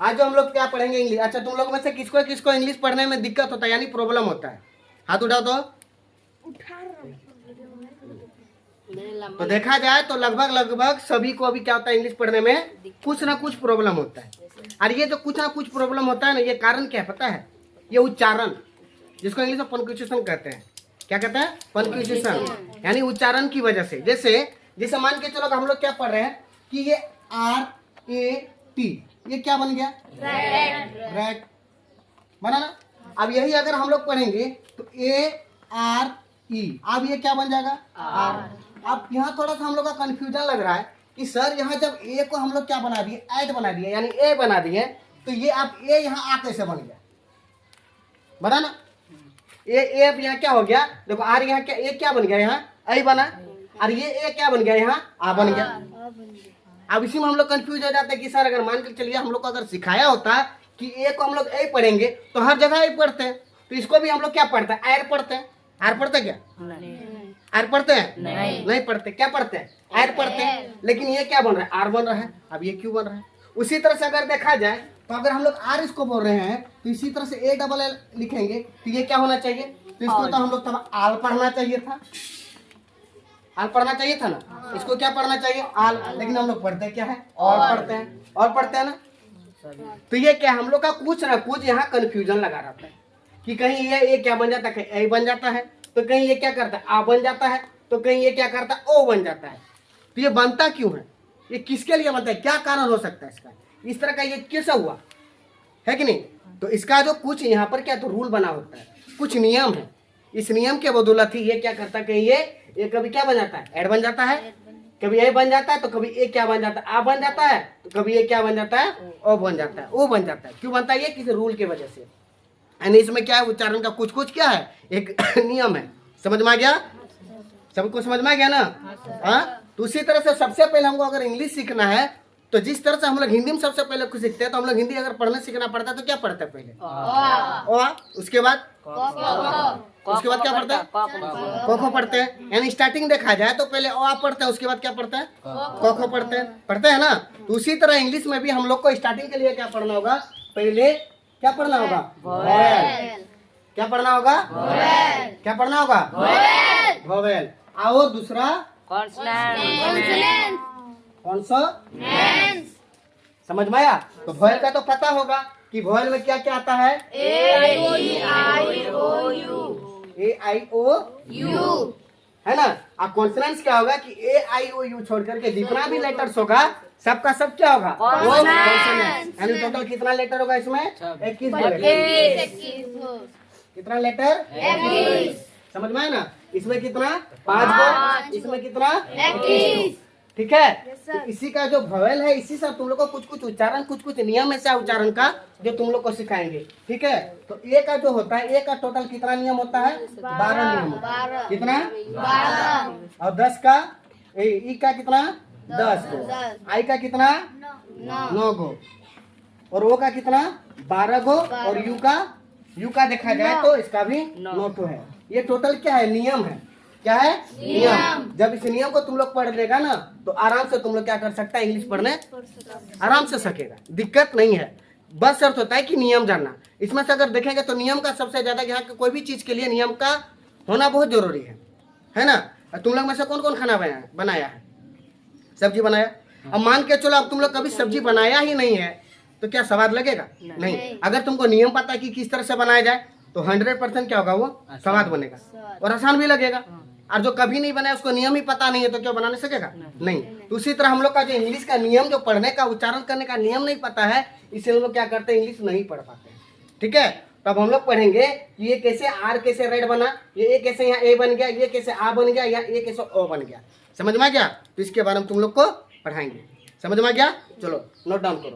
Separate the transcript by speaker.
Speaker 1: आज जो हम लोग क्या पढ़ेंगे इंग्लिश। अच्छा, तुम लोग में से किसको किसको इंग्लिश पढ़ने में दिक्कत होता है, यानी प्रॉब्लम होता है? हाथ उठाओ तो देखा जाए तो लगभग सभी को अभी क्या होता है, इंग्लिश पढ़ने में कुछ ना कुछ प्रॉब्लम होता है। और ये जो कुछ ना कुछ प्रॉब्लम होता है ना, ये कारण क्या है पता है? ये उच्चारण, जिसको इंग्लिश में प्रोनाउंसिएशन कहते हैं। क्या कहते हैं? प्रोनाउंसिएशन, यानी उच्चारण की वजह से। जैसे मान के चलो हम लोग क्या पढ़ रहे हैं कि ये RAT, ये क्या बन गया? रैट बना ना। अब यही अगर हम लोग पढ़ेंगे तो ARE, अब ये क्या बन जाएगा? R। अब यहाँ थोड़ा सा हम लोग का कंफ्यूजन लग रहा है कि सर यहाँ जब ए को हम लोग क्या बना दिए, ऐड बना दिए, यानी ए बना दिए, तो ये अब ए यहाँ आ कैसे बन गया? बना ना। ए अब यहाँ क्या हो गया? देखो आर यहाँ क्या, ए क्या बन गया? यहाँ आई बना। और ये ए क्या बन गया? यहाँ आ बन गया। अब इसी में हम लोग कंफ्यूज हो जाते हैं कि सर अगर मान के चलिए हम लोग को अगर सिखाया होता कि ए को हम लोग ए पढ़ेंगे तो हर जगह ए पढ़ते हैं, तो इसको भी हम लोग क्या पढ़ते हैं? आर पढ़ते हैं। आर पढ़ते क्या? आर पढ़ते हैं? नहीं पढ़ते। क्या पढ़ते हैं? आर पढ़ते हैं। लेकिन ये क्या बन रहा है? आर बन रहा है। अब ये क्यों बन रहा है? उसी तरह से अगर देखा जाए तो अगर हम लोग आर इसको बोल रहे हैं तो इसी तरह से ALL लिखेंगे तो ये क्या होना चाहिए? तो इसको तो हम लोग तब आल पढ़ना चाहिए था। आल पढ़ना चाहिए था ना। इसको क्या पढ़ना चाहिए? आल। लेकिन हम लोग पढ़ते क्या है? और पढ़ते हैं। और पढ़ते हैं ना। तो ये क्या हम लोग का कुछ ना कुछ यहाँ कंफ्यूजन लगा रहता है कि कहीं ये क्या बन जाता है, कहीं ए बन जाता है, तो कहीं ये क्या करता है? आ बन जाता है, तो कहीं ये क्या करता है? ओ बन जाता है। तो ये बनता क्यों है? ये किसके लिए बनता है? क्या कारण हो सकता है इसका? इस तरह का ये कैसे हुआ है कि नहीं? तो इसका जो कुछ यहाँ पर क्या तो रूल बना होता है, कुछ नियम है। इस नियम के बदौलत ही ये क्या करता है, कहीं ये कभी क्या बन जाता है? ऐड बन जाता है, कभी ए बन जाता है, तो कभी ए क्या बन जाता है? आ बन जाता है, तो कभी ये क्या बन जाता है? ओ बन जाता है, ओ बन जाता है। क्यों बनता है? ये किसी रूल की वजह से। यानी इसमें क्या है? उच्चारण का कुछ कुछ क्या है, एक नियम है। समझ में आ गया? सबको समझ में आ गया ना? हाँ। तो उसी तरह से सबसे पहले हमको अगर इंग्लिश सीखना है तो जिस तरह से हम लोग हिंदी में सबसे पहले कुछ सीखते हैं, तो हम लोग हिंदी अगर पढ़ने सीखना पड़ता है तो क्या पढ़ते हैं? पहले उसके बाद क्या पढ़ते हैं? को पढ़ते हैं। यानी स्टार्टिंग देखा जाए तो पहले आ पढ़ते हैं, उसके बाद क्या पढ़ते हैं? को पढ़ते हैं ना। तो उसी तरह इंग्लिश में भी हम लोग को स्टार्टिंग के लिए क्या पढ़ना होगा? पहले क्या पढ़ना होगा? वोवेल। क्या पढ़ना होगा? क्या पढ़ना होगा? वोवेल। और दूसरा कौन सा? समझ में आया? तो वोवेल का तो पता होगा कि वोवेल में क्या क्या आता है? A-I-O-U है ना। अब कॉन्सोनेंट्स क्या होगा कि A-I-O-U छोड़ करके जितना भी लेटर्स होगा सबका सब क्या होगा? कॉन्सोनेंट्स। यानी टोटल कितना लेटर होगा इसमें? 21। कितना लेटर? 21। समझ में आया ना? इसमें कितना? 5 गो, इसमें कितना? 21। ठीक है। तो इसी का जो वोवेल है, इसी से तुम लोग को कुछ कुछ उच्चारण, कुछ कुछ नियम ऐसा उच्चारण का जो तुम लोग को सिखाएंगे। ठीक है। तो ए का जो होता है, ए का टोटल कितना नियम होता है? 12 नियम होता है। कितना? 12। और 10 का ई का कितना? 10 गो। आई का कितना? 9 गो। और ओ का कितना? 12 गो। और यू का देखा जाए तो इसका भी 9 गो है। ये टोटल क्या है? नियम है। क्या है? नियम। जब इस नियम को तुम लोग पढ़ लेगा ना तो आराम से तुम लोग क्या कर सकता है? इंग्लिश पढ़ने आराम से सकेगा, दिक्कत नहीं है। बस शर्त होता है कि नियम जानना। इसमें से अगर देखेंगे तो नियम का सबसे ज्यादा, यहाँ कोई भी चीज के लिए नियम का होना बहुत जरूरी है ना। तुम लोग में से कौन कौन खाना बनाया है? सब्जी बनाया। अब मान के चलो अब तुम लोग कभी सब्जी बनाया ही नहीं है तो क्या स्वाद लगेगा? नहीं। अगर तुमको नियम पता है कि किस तरह से बनाया जाए तो 100% क्या होगा? वो स्वाद बनेगा और आसान भी लगेगा। और जो कभी नहीं बनाया, उसको नियम ही पता नहीं है, तो क्या बना नहीं सकेगा? नहीं। तो उसी तरह हम लोग का जो इंग्लिश का नियम, जो पढ़ने का, उच्चारण करने का नियम नहीं पता है, इसलिए हम लोग क्या करते हैं? इंग्लिश नहीं पढ़ पाते। ठीक है। तो अब हम लोग पढ़ेंगे कि ये कैसे आर कैसे रेड बना, ये कैसे यहाँ ए बन गया, ये कैसे आ बन गया, या ए कैसे ओ बन गया। समझ में आ गया? तो इसके बारे में तुम लोग को पढ़ाएंगे। समझ में आ गया? चलो नोट डाउन करो।